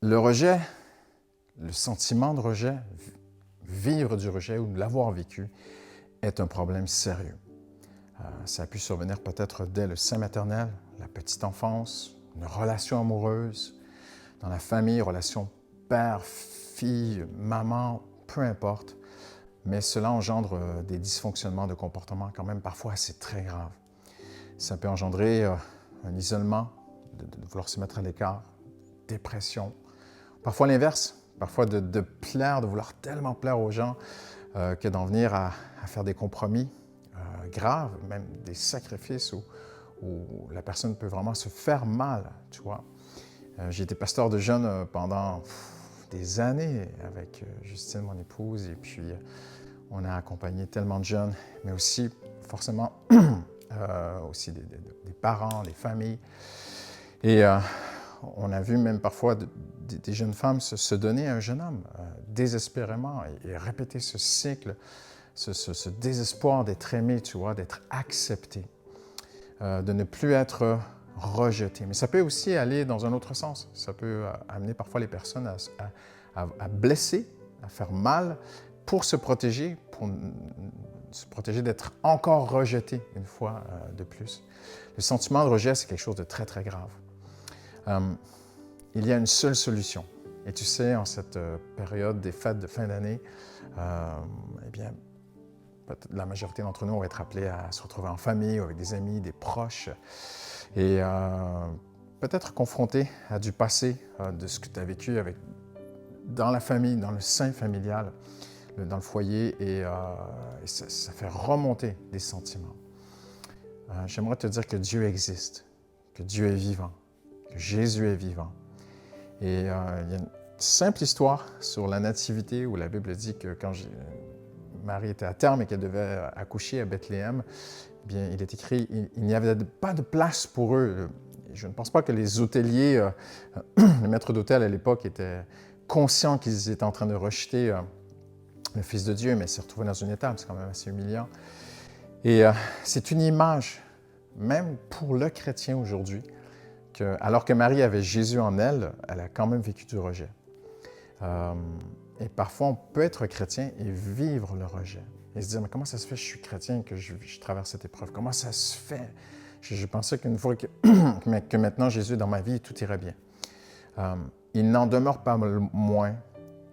Le rejet, le sentiment de rejet, vivre du rejet ou l'avoir vécu est un problème sérieux. Ça a pu survenir peut-être dès le sein maternel, la petite enfance, une relation amoureuse, dans la famille, relation père, fille, maman, peu importe. Mais cela engendre des dysfonctionnements de comportement quand même parfois assez très graves. Ça peut engendrer un isolement, de vouloir se mettre à l'écart, dépression. Parfois l'inverse, parfois de plaire, de vouloir tellement plaire aux gens que d'en venir à faire des compromis graves, même des sacrifices où la personne peut vraiment se faire mal, tu vois. J'ai été pasteur de jeunes pendant des années avec Justine, mon épouse, et puis on a accompagné tellement de jeunes, mais aussi forcément aussi des parents, des familles. Et on a vu même parfois des jeunes femmes se donner à un jeune homme désespérément et répéter ce cycle, ce désespoir d'être aimé, tu vois, d'être accepté, de ne plus être rejeté. Mais ça peut aussi aller dans un autre sens. Ça peut amener parfois les personnes à blesser, à faire mal pour se protéger d'être encore rejeté une fois de plus. Le sentiment de rejet, c'est quelque chose de très, très grave. Il y a une seule solution. Et tu sais, en cette période des fêtes de fin d'année, eh bien, la majorité d'entre nous vont être appelés à se retrouver en famille, avec des amis, des proches, et peut-être confrontés à du passé, de ce que tu as vécu dans la famille, dans le sein familial, dans le foyer, et ça fait remonter des sentiments. J'aimerais te dire que Dieu existe, que Dieu est vivant, que Jésus est vivant. Et il y a une simple histoire sur la nativité où la Bible dit que quand Marie était à terme et qu'elle devait accoucher à Bethléem, eh bien, il est écrit il n'y avait pas de place pour eux. Je ne pense pas que les hôteliers, les maîtres d'hôtel à l'époque étaient conscients qu'ils étaient en train de rejeter le Fils de Dieu, mais s'est retrouvé dans une étable, c'est quand même assez humiliant. Et c'est une image, même pour le chrétien aujourd'hui, alors que Marie avait Jésus en elle, elle a quand même vécu du rejet. Et parfois, on peut être chrétien et vivre le rejet. Et se dire, mais comment ça se fait que je suis chrétien et que je traverse cette épreuve? Comment ça se fait? Je pensais qu'une fois que maintenant Jésus est dans ma vie, tout irait bien. Il n'en demeure pas moins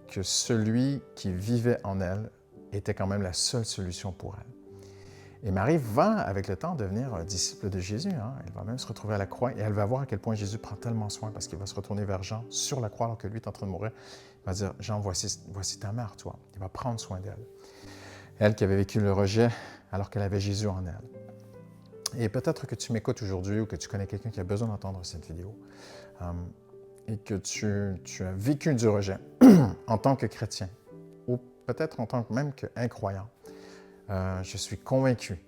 que celui qui vivait en elle était quand même la seule solution pour elle. Et Marie va, avec le temps, devenir disciple de Jésus. Hein? Elle va même se retrouver à la croix et elle va voir à quel point Jésus prend tellement soin parce qu'il va se retourner vers Jean sur la croix alors que lui est en train de mourir. Il va dire, Jean, voici ta mère, toi. Il va prendre soin d'elle. Elle qui avait vécu le rejet alors qu'elle avait Jésus en elle. Et peut-être que tu m'écoutes aujourd'hui ou que tu connais quelqu'un qui a besoin d'entendre cette vidéo et que tu as vécu du rejet en tant que chrétien ou peut-être en tant que même qu'incroyant. Je suis convaincu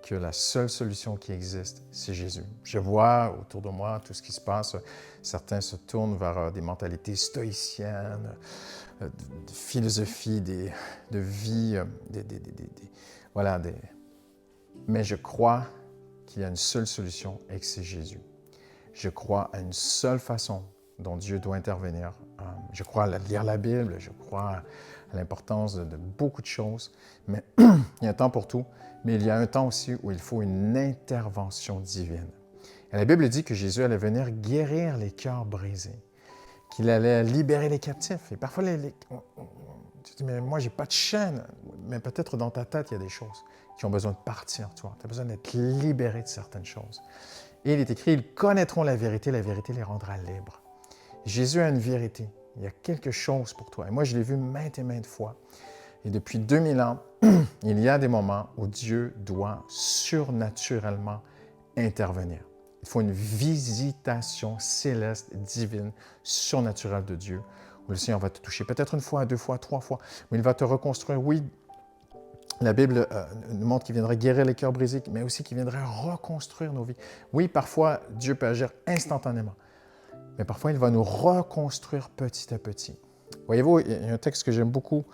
que la seule solution qui existe, c'est Jésus. Je vois autour de moi tout ce qui se passe. Certains se tournent vers des mentalités stoïciennes, de philosophie, de vie, voilà. Mais je crois qu'il y a une seule solution et que c'est Jésus. Je crois à une seule façon dont Dieu doit intervenir. Je crois à lire la Bible, je crois à l'importance de beaucoup de choses, mais il y a un temps pour tout, mais il y a un temps aussi où il faut une intervention divine. Et la Bible dit que Jésus allait venir guérir les cœurs brisés, qu'il allait libérer les captifs. Et parfois, tu dis, mais moi, je n'ai pas de chaîne. Mais peut-être dans ta tête, il y a des choses qui ont besoin de partir, tu vois. Tu as besoin d'être libéré de certaines choses. Et il est écrit, ils connaîtront la vérité les rendra libres. Jésus a une vérité. Il y a quelque chose pour toi. Et moi, je l'ai vu maintes et maintes fois. Et depuis 2000 ans, il y a des moments où Dieu doit surnaturellement intervenir. Il faut une visitation céleste, divine, surnaturelle de Dieu, où le Seigneur va te toucher peut-être une fois, deux fois, trois fois, mais il va te reconstruire. Oui, la Bible nous montre qu'il viendrait guérir les cœurs brisés, mais aussi qu'il viendrait reconstruire nos vies. Oui, parfois, Dieu peut agir instantanément, mais parfois, il va nous reconstruire petit à petit. Voyez-vous, il y a un texte que j'aime beaucoup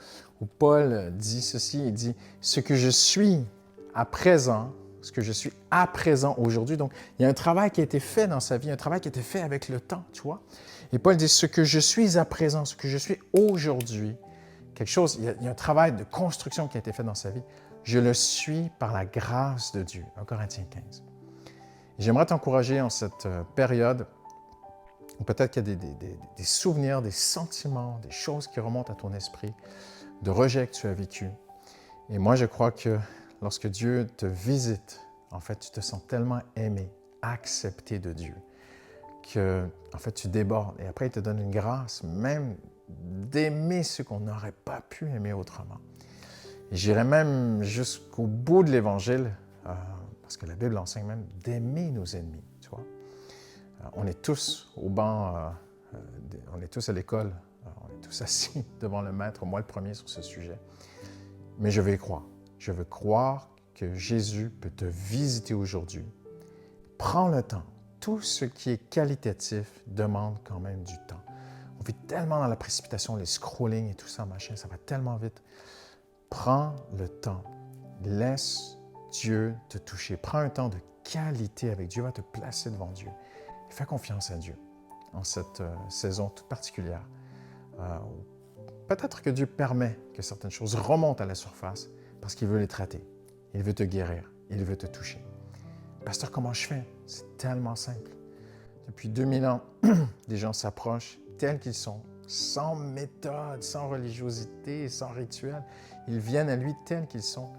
où Paul dit ceci, il dit « Ce que je suis à présent, ce que je suis à présent aujourd'hui. » Donc, il y a un travail qui a été fait dans sa vie, un travail qui a été fait avec le temps, tu vois. Et Paul dit, ce que je suis à présent, ce que je suis aujourd'hui, quelque chose, il y a un travail de construction qui a été fait dans sa vie. Je le suis par la grâce de Dieu. 1 Corinthiens 15. J'aimerais t'encourager en cette période où peut-être qu'il y a des souvenirs, des sentiments, des choses qui remontent à ton esprit, de rejet que tu as vécu. Et moi, je crois que lorsque Dieu te visite, en fait, tu te sens tellement aimé, accepté de Dieu, que, en fait, tu débordes. Et après, il te donne une grâce, même d'aimer ce qu'on n'aurait pas pu aimer autrement. Et j'irais même jusqu'au bout de l'Évangile, parce que la Bible enseigne même d'aimer nos ennemis, tu vois. On est tous au banc, on est tous à l'école, on est tous assis devant le Maître, moi le premier sur ce sujet. Mais je veux y croire. Je veux croire que Jésus peut te visiter aujourd'hui. Prends le temps. Tout ce qui est qualitatif demande quand même du temps. On vit tellement dans la précipitation, les scrollings et tout ça, machin, ça va tellement vite. Prends le temps. Laisse Dieu te toucher. Prends un temps de qualité avec Dieu. Va te placer devant Dieu. Et fais confiance à Dieu en cette saison toute particulière. Peut-être que Dieu permet que certaines choses remontent à la surface parce qu'il veut les traiter. Il veut te guérir. Il veut te toucher. Pasteur, comment je fais? C'est tellement simple. Depuis 2000 ans, des gens s'approchent tels qu'ils sont, sans méthode, sans religiosité, sans rituel. Ils viennent à lui tels qu'ils sont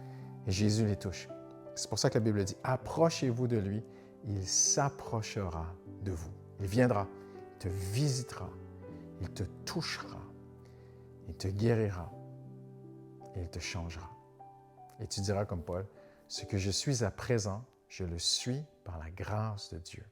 et Jésus les touche. C'est pour ça que la Bible dit, approchez-vous de lui, il s'approchera de vous. Il viendra, il te visitera, il te touchera, il te guérira et il te changera. Et tu diras comme Paul, ce que je suis à présent, je le suis par la grâce de Dieu.